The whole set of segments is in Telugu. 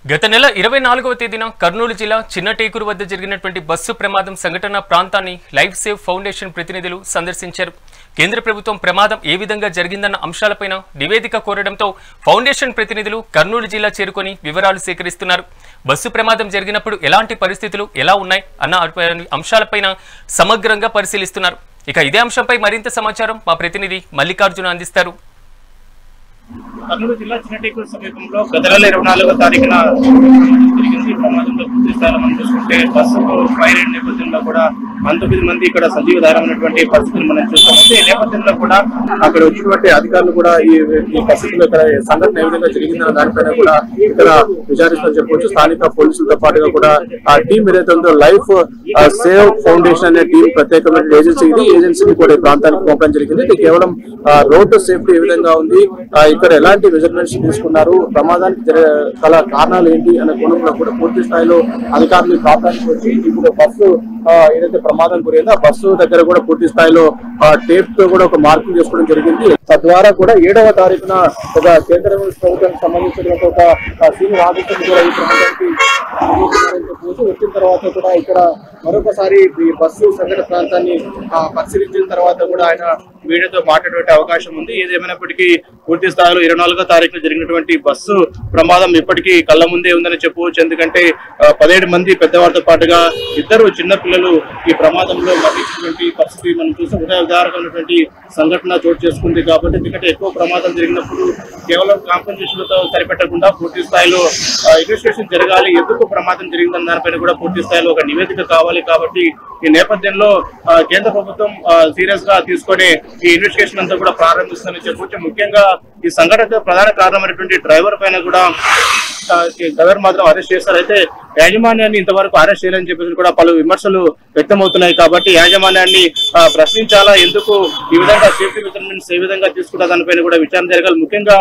గత నెల 24వ తేదీన కర్నూలు జిల్లా చిన్నటేకూరు వద్ద జరిగినటువంటి బస్సు ప్రమాదం సంఘటన ప్రాంతాన్ని లైఫ్ సేవ్ ఫౌండేషన్ ప్రతినిధులు సందర్శించారు. కేంద్ర ప్రభుత్వం ప్రమాదం ఏ విధంగా జరిగిందన్న అంశాలపైన నివేదిక కోరడంతో ఫౌండేషన్ ప్రతినిధులు కర్నూలు జిల్లా చేరుకొని వివరాలు సేకరిస్తున్నారు. బస్సు ప్రమాదం జరిగినప్పుడు ఎలాంటి పరిస్థితులు ఎలా ఉన్నాయి అన్న అంశాలపైన సమగ్రంగా పరిశీలిస్తున్నారు. ఇక ఇదే అంశంపై మరింత సమాచారం మా ప్రతినిధి మల్లికార్జున అందిస్తారు. కర్నూలు జిల్లా చిన్నటేకూరు సమీపంలో గత నెల 24వ తారీఖున జరిగింది. ప్రమాదంలో పూర్తి స్థాయిలో మనం చూసుకుంటే బస్సుకు ఫైర్ అయిన నేపథ్యంలో కూడా 19 మంది ఇక్కడ సజీవ దారమైనటువంటి పరిస్థితులు మనం చూస్తాం. ఈ నేపథ్యంలో కూడా అక్కడ వచ్చినటువంటి అధికారులు కూడా ఈ పరిస్థితుల్లో ఇక్కడ సంఘటన ఏ విధంగా జరిగిందన్న దానిపైన కూడా ఇక్కడ విచారిస్తారని చెప్పవచ్చు. స్థానిక పోలీసులతో పాటుగా కూడా ఆ టీం ఏదైతే ఉందో లైఫ్ సేవ్ ఫౌండేషన్ అనే టీం ప్రత్యేకమైన ఏజెన్సీ ఇది. ఏజెన్సీని కూడా ఈ ప్రాంతానికి పంపడం జరిగింది. ఇది కేవలం రోడ్డు సేఫ్టీ ఏ విధంగా ఉంది, ఇక్కడ ఎలాంటి మెజర్మెంట్స్ తీసుకున్నారు, ప్రమాదానికి గల కారణాలు ఏంటి అనే కోణంలో కూడా పూర్తి స్థాయిలో అధికారులు ప్రాంతానికి వచ్చి ఇప్పుడు బస్సు ఏదైతే ప్రమాదం గురైందో ఆ బస్సు దగ్గర కూడా పూర్తి స్థాయిలో టేప్ తో కూడా ఒక మార్కింగ్ చేసుకోవడం జరిగింది. తద్వారా కూడా 7వ తారీఖున ఒక కేంద్ర ప్రభుత్వానికి సంబంధించిన ఒక సీనియర్ ఆఫీసర్ కూడా ఈ ప్రమాదానికి వచ్చిన తర్వాత కూడా ఇక్కడ మరొకసారి ఈ బస్సు సంఘటన ప్రాంతాన్ని పరిశీలించిన తర్వాత కూడా ఆయన మీడియాతో మాట్లాడే అవకాశం ఉంది. ఏదేమైనప్పటికీ పూర్తి స్థాయిలో 24వ తారీఖున జరిగినటువంటి బస్సు ప్రమాదం ఇప్పటికీ కళ్ళ ముందే ఉందని చెప్పవచ్చు. ఎందుకంటే 17 మంది పెద్దవారితో పాటుగా 2 చిన్న పిల్లలు ఈ ప్రమాదంలో మరణించినటువంటి పరిస్థితి మనం చూస్తే ఉదాహరణటువంటి సంఘటన చోటు చేసుకుంది. కాబట్టి ఎందుకంటే ఎక్కువ ప్రమాదం జరిగినప్పుడు కేవలం కాంపెన్సేషన్లతో సరిపెట్టకుండా పూర్తి స్థాయిలో ఇన్వెస్టిగేషన్ జరగాలి. ఎందుకు ప్రమాదం జరిగిందన్న దానిపైన కూడా పూర్తి స్థాయిలో ఒక నివేదిక కావాలి. కాబట్టి ఈ నేపథ్యంలో కేంద్ర ప్రభుత్వం సీరియస్ గా తీసుకొని ఈ ఇన్వెస్టిగేషన్ అంతా కూడా ప్రారంభిస్తుందని చెప్పవచ్చు. ముఖ్యంగా ఈ సంఘటన ప్రధాన కారణమైనటువంటి డ్రైవర్ పైన కూడా డ్రైవర్ మాత్రం అరెస్ట్ చేస్తారు. అయితే యాజమాన్యాన్ని ఇంతవరకు అరెస్ట్ చేయాలని చెప్పేసి కూడా పలు విమర్శలు వ్యక్తమవుతున్నాయి. కాబట్టి యాజమాన్యాన్ని ప్రశ్నించాలా, ఎందుకు ఈ విధంగా సేఫ్టీ మెజర్మెంట్స్ ఏ విధంగా తీసుకుంటా దానిపైన కూడా విచారణ జరగాలి. ముఖ్యంగా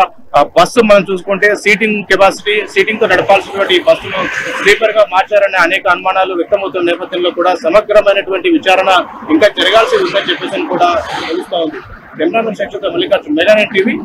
బస్సు మనం చూసుకుంటే సీటింగ్ కెపాసిటీ, సీటింగ్ తో నడపాల్సినటువంటి బస్సును స్లీపర్ గా మార్చారనే అనేక అనుమానాలు వ్యక్తమవుతున్న నేపథ్యంలో కూడా సమగ్రమైనటువంటి విచారణ ఇంకా జరగాల్సి ఉందని చెప్పేసి కూడా తెలుస్తా ఉంది. కెమెరామెన్ సెక్షన్తో మల్లికార్జున, మెగానైట్ టీవీ.